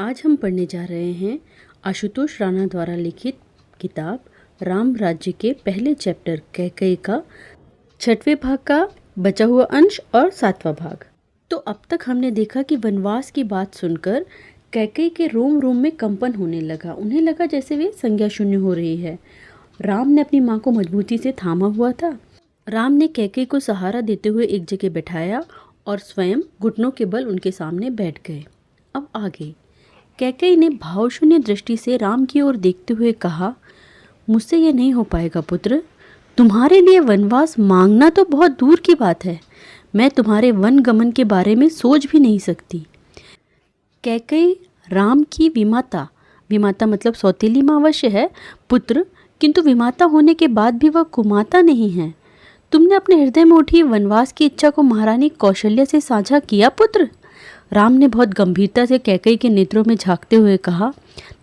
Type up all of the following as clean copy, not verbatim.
आज हम पढ़ने जा रहे हैं आशुतोष राणा द्वारा लिखित किताब राम राज्य के पहले चैप्टर कैकेयी का 6वें भाग का बचा हुआ अंश और 7वां भाग। तो अब तक हमने देखा कि वनवास की बात सुनकर कैकेयी के रोम रोम में कंपन होने लगा। उन्हें लगा जैसे वे संज्ञा शून्य हो रही है। राम ने अपनी माँ को मजबूती से थामा हुआ था। राम ने कैकेयी को सहारा देते हुए एक जगह बैठाया और स्वयं घुटनों के बल उनके सामने बैठ गए। अब आगे कैकेयी ने भावशून्य दृष्टि से राम की ओर देखते हुए कहा, मुझसे ये नहीं हो पाएगा पुत्र। तुम्हारे लिए वनवास मांगना तो बहुत दूर की बात है। मैं तुम्हारे वन गमन के बारे में सोच भी नहीं सकती। कैकेयी राम की विमाता, विमाता मतलब सौतेली माँ अवश्य है पुत्र, किंतु विमाता होने के बाद भी वह कुमाता नहीं है। तुमने अपने हृदय में उठी वनवास की इच्छा को महारानी कौशल्या से साझा किया पुत्र? राम ने बहुत गंभीरता से कैकेयी के नेत्रों में झांकते हुए कहा,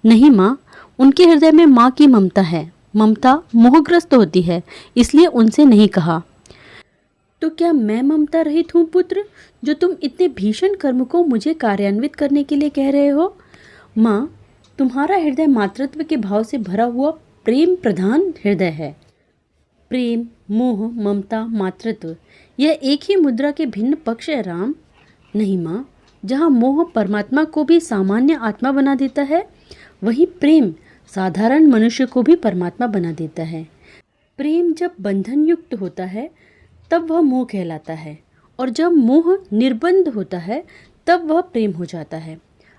नहीं माँ, उनके हृदय में माँ की ममता है। ममता मोहग्रस्त होती है, इसलिए उनसे नहीं कहा। तो क्या मैं ममता रहित हूँ पुत्र, जो तुम इतने भीषण कर्म को मुझे कार्यान्वित करने के लिए कह रहे हो? माँ, तुम्हारा हृदय मातृत्व के भाव से भरा हुआ प्रेम प्रधान हृदय है। प्रेम, मोह, ममता, मातृत्व, यह एक ही मुद्रा के भिन्न पक्ष है राम। नहीं माँ, जहाँ मोह परमात्मा को भी सामान्य आत्मा बना देता है, वहीं प्रेम साधारण मनुष्य को भी परमात्मा बना देता है। प्रेम जब बंधन युक्त होता है तब वह मोह कहलाता है, और जब मोह निर्बंध होता है तब वह प्रेम हो जाता है।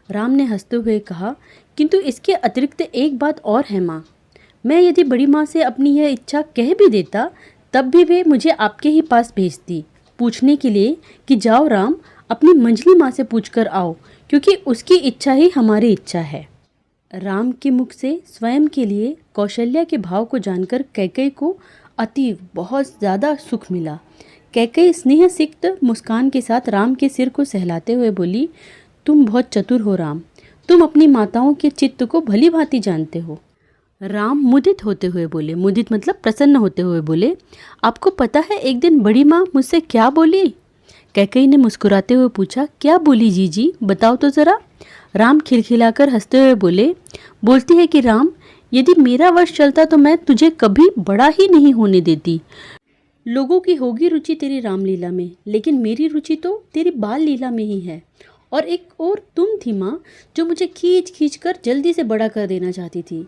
राम ने हंसते हुए कहा, किंतु इसके अतिरिक्त एक बात और है माँ। मैं यदि बड़ी माँ से अपनी यह इच्छा कह भी देता, तब भी वे मुझे आपके ही पास भेजती, पूछने के लिए कि जाओ राम, अपनी मंझली माँ से पूछकर आओ, क्योंकि उसकी इच्छा ही हमारी इच्छा है। राम के मुख से स्वयं के लिए कौशल्या के भाव को जानकर कैकेयी को अतीव बहुत ज़्यादा सुख मिला। कैकेयी स्नेह सिक्त मुस्कान के साथ राम के सिर को सहलाते हुए बोली, तुम बहुत चतुर हो राम, तुम अपनी माताओं के चित्त को भली भांति जानते हो। राम मुदित होते हुए बोले, मुदित मतलब प्रसन्न होते हुए बोले, आपको पता है एक दिन बड़ी माँ मुझसे क्या बोली? कैकेयी ने मुस्कुराते हुए पूछा, क्या बोली जीजी, बताओ तो ज़रा। राम खिलखिलाकर हंसते हुए बोले, बोलती है कि राम, यदि मेरा वश चलता तो मैं तुझे कभी बड़ा ही नहीं होने देती। लोगों की होगी रुचि तेरी रामलीला में, लेकिन मेरी रुचि तो तेरी बाल लीला में ही है। और एक और तुम थी माँ, जो मुझे खींच खींच कर जल्दी से बड़ा कर देना चाहती थी।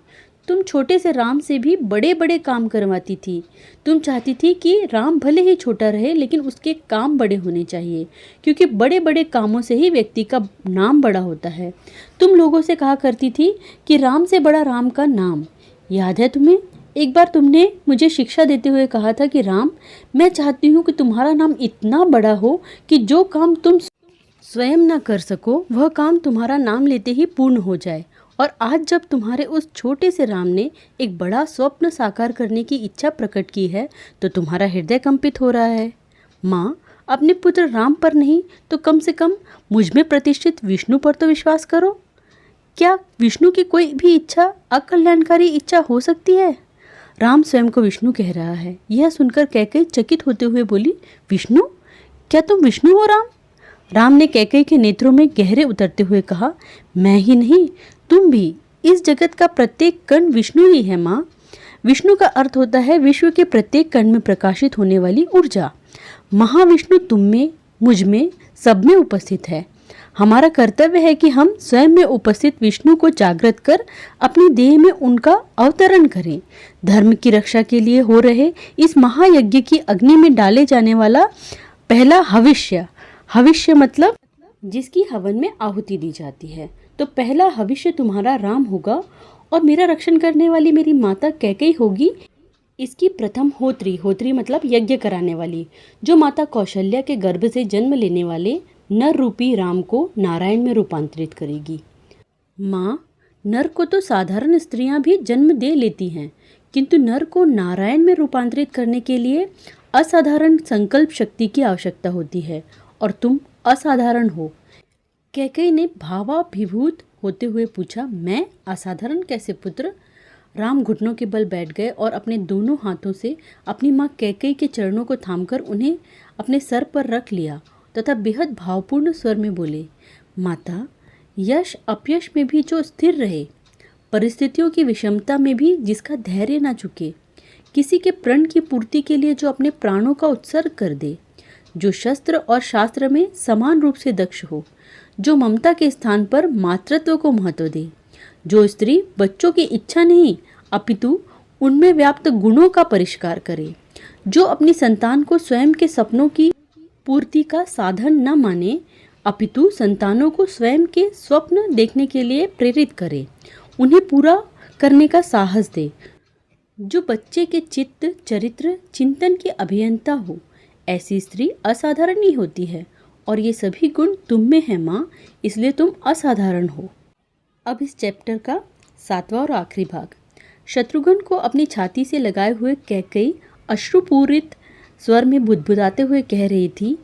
तुम छोटे से राम से भी बड़े बड़े काम करवाती थी। तुम चाहती थी कि राम भले ही छोटा रहे, लेकिन उसके काम बड़े होने चाहिए, क्योंकि बड़े बड़े कामों से ही व्यक्ति का नाम बड़ा होता है। तुम लोगों से कहा करती थी कि राम से बड़ा राम का नाम। याद है तुम्हें? एक बार तुमने मुझे शिक्षा देते हुए कहा था कि राम, मैं चाहती हूँ कि तुम्हारा नाम इतना बड़ा हो कि जो काम तुम स्वयं ना कर सको, वह काम तुम्हारा नाम लेते ही पूर्ण हो जाए। और आज जब तुम्हारे उस छोटे से राम ने एक बड़ा स्वप्न साकार करने की इच्छा प्रकट की है, तो तुम्हारा हृदय कंपित हो रहा है। माँ, अपने पुत्र राम पर नहीं तो कम से कम मुझ में प्रतिष्ठित विष्णु पर तो विश्वास करो। क्या विष्णु की कोई भी इच्छा अकल्याणकारी इच्छा हो सकती है? राम स्वयं को विष्णु कह रहा है। यह सुनकर कैकेयी चकित होते हुए बोली, विष्णु? क्या तुम विष्णु हो राम? राम ने कैकेयी के नेत्रों में गहरे उतरते हुए कहा, मैं ही नहीं, तुम भी। इस जगत का प्रत्येक कण विष्णु ही है माँ। विष्णु का अर्थ होता है विश्व के प्रत्येक कण में प्रकाशित होने वाली ऊर्जा। महाविष्णु तुम में, मुझ में, सब में उपस्थित है। हमारा कर्तव्य है कि हम स्वयं में उपस्थित विष्णु को जागृत कर अपनी देह में उनका अवतरण करें। धर्म की रक्षा के लिए हो रहे इस महायज्ञ की अग्नि में डाले जाने वाला पहला हविष्य, हविष्य मतलब जिसकी हवन में आहुति दी जाती है, तो पहला हविष्य तुम्हारा राम होगा और मेरा रक्षण करने वाली मेरी माता कैकेयी होगी इसकी प्रथम होत्री। होत्री मतलब यज्ञ कराने वाली, जो माता कौशल्या के गर्भ से जन्म लेने वाले नर रूपी राम को नारायण में रूपांतरित करेगी। माँ, नर को तो साधारण स्त्रियां भी जन्म दे लेती हैं, किंतु नर को नारायण में रूपांतरित करने के लिए असाधारण संकल्प शक्ति की आवश्यकता होती है, और तुम असाधारण हो। कैकेयी ने भावाभिभूत होते हुए पूछा, मैं असाधारण कैसे पुत्र? राम घुटनों के बल बैठ गए और अपने दोनों हाथों से अपनी माँ कैकेयी के चरणों को थामकर उन्हें अपने सर पर रख लिया तथा बेहद भावपूर्ण स्वर में बोले, माता, यश अपयश में भी जो स्थिर रहे, परिस्थितियों की विषमता में भी जिसका धैर्य ना झुके, किसी के प्रण की पूर्ति के लिए जो अपने प्राणों का उत्सर्ग कर दे, जो शस्त्र और शास्त्र में समान रूप से दक्ष हो, जो ममता के स्थान पर मातृत्व को महत्व दे, जो स्त्री बच्चों की इच्छा नहीं अपितु उनमें व्याप्त गुणों का परिष्कार करे, जो अपनी संतान को स्वयं के सपनों की पूर्ति का साधन न माने अपितु संतानों को स्वयं के स्वप्न देखने के लिए प्रेरित करे, उन्हें पूरा करने का साहस दे, जो बच्चे के चित्त चरित्र चिंतन की अभियंता हो, ऐसी स्त्री असाधारण ही होती है और ये सभी गुण तुम में है माँ, इसलिए तुम असाधारण हो। अब इस चैप्टर का 7वां और आखिरी भाग। शत्रुघ्न को अपनी छाती से लगाए हुए कैकेयी अश्रुपूरित स्वर में बुदबुदाते हुए कह रही थी,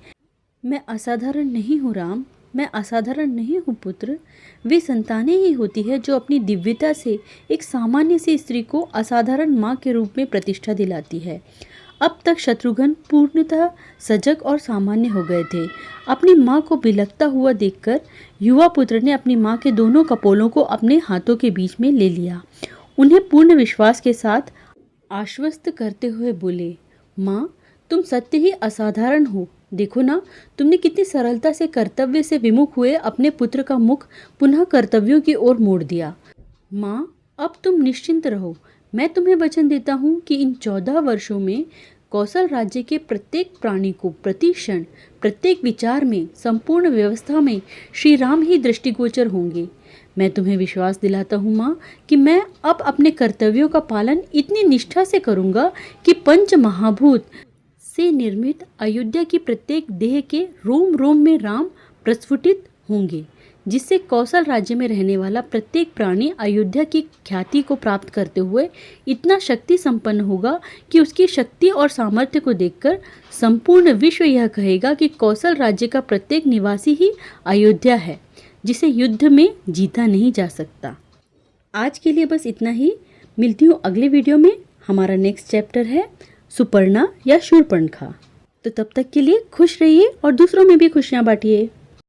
मैं असाधारण नहीं हूँ राम, मैं असाधारण नहीं हूँ पुत्र। वे संतानें ही होती है जो अपनी दिव्यता से एक सामान्य सी स्त्री को असाधारण माँ के रूप में प्रतिष्ठा दिलाती है। अब तक शत्रुघ्न पूर्णतः सजग और सामान्य हो गए थे। अपनी माँ को बिलखता हुआ देखकर युवा पुत्र ने अपनी माँ के दोनों कपोलों को अपने हाथों के बीच में ले लिया। उन्हें पूर्ण विश्वास के साथ आश्वस्त करते हुए बोले, माँ तुम सत्य ही असाधारण हो। देखो ना, तुमने कितनी सरलता से कर्तव्य से विमुख हुए अपने पुत्र का मुख पुनः कर्तव्यों की ओर मोड़ दिया। माँ अब तुम निश्चिंत रहो, मैं तुम्हें वचन देता हूँ कि इन 14 वर्षों में कौशल राज्य के प्रत्येक प्राणी को प्रति क्षण प्रत्येक विचार में संपूर्ण व्यवस्था में श्री राम ही दृष्टिगोचर होंगे। मैं तुम्हें विश्वास दिलाता हूँ माँ कि मैं अब अपने कर्तव्यों का पालन इतनी निष्ठा से करूँगा कि पंच महाभूत से निर्मित अयोध्या की प्रत्येक देह के रोम रोम में राम प्रस्फुटित होंगे, जिससे कौशल राज्य में रहने वाला प्रत्येक प्राणी अयोध्या की ख्याति को प्राप्त करते हुए इतना शक्ति संपन्न होगा कि उसकी शक्ति और सामर्थ्य को देखकर संपूर्ण विश्व यह कहेगा कि कौशल राज्य का प्रत्येक निवासी ही अयोध्या है, जिसे युद्ध में जीता नहीं जा सकता। आज के लिए बस इतना ही। मिलती हूँ अगले वीडियो में। हमारा नेक्स्ट चैप्टर है सुपर्णा या शूर्पणखा। तो तब तक के लिए खुश रहिए और दूसरों में भी खुशियाँ बांटिए।